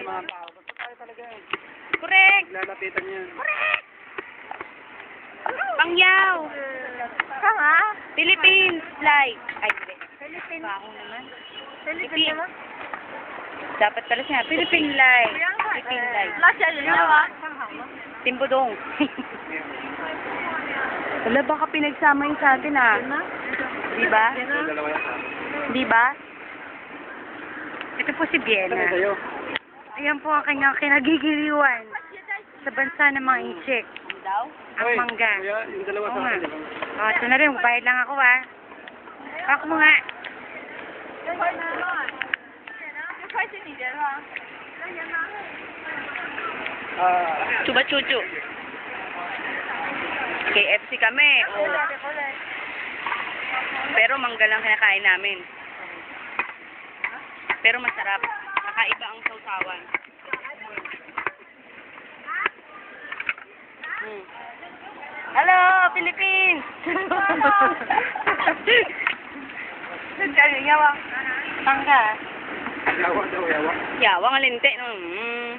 mga tao. Basta tayo talaga. Correct! Lalapitan niyan. Correct! Pangyaw! Kanga? Philippines like. Ay, hindi. Philippines. Baho naman. Philippines naman. Dapat pala siya. Philippine life. Philippine life. Lasya yun naman. Timbudong. Wala, baka pinagsama yun sa atin ah. Di ba? Dalawa yan. Di ba? Ito po si Ano Vienna. sa'yo? Ayan po ang kanyang kinagigiliwan sa bansa ng mga inchik. Ang mangga. Kuya, yung dalawa Oo sa nga. akin, di ba? O, ito na rin. Magbayad lang ako ah. Pak mo nga. Chuba chuchu. KFC kami. Oh. Pero mangga lang kinakain namin. Pero masarap. Kakaiba ang sausawan. Hmm. Hello, Philippines! Tangka. Yawa daw, yawa. Yawang alinte. Mm.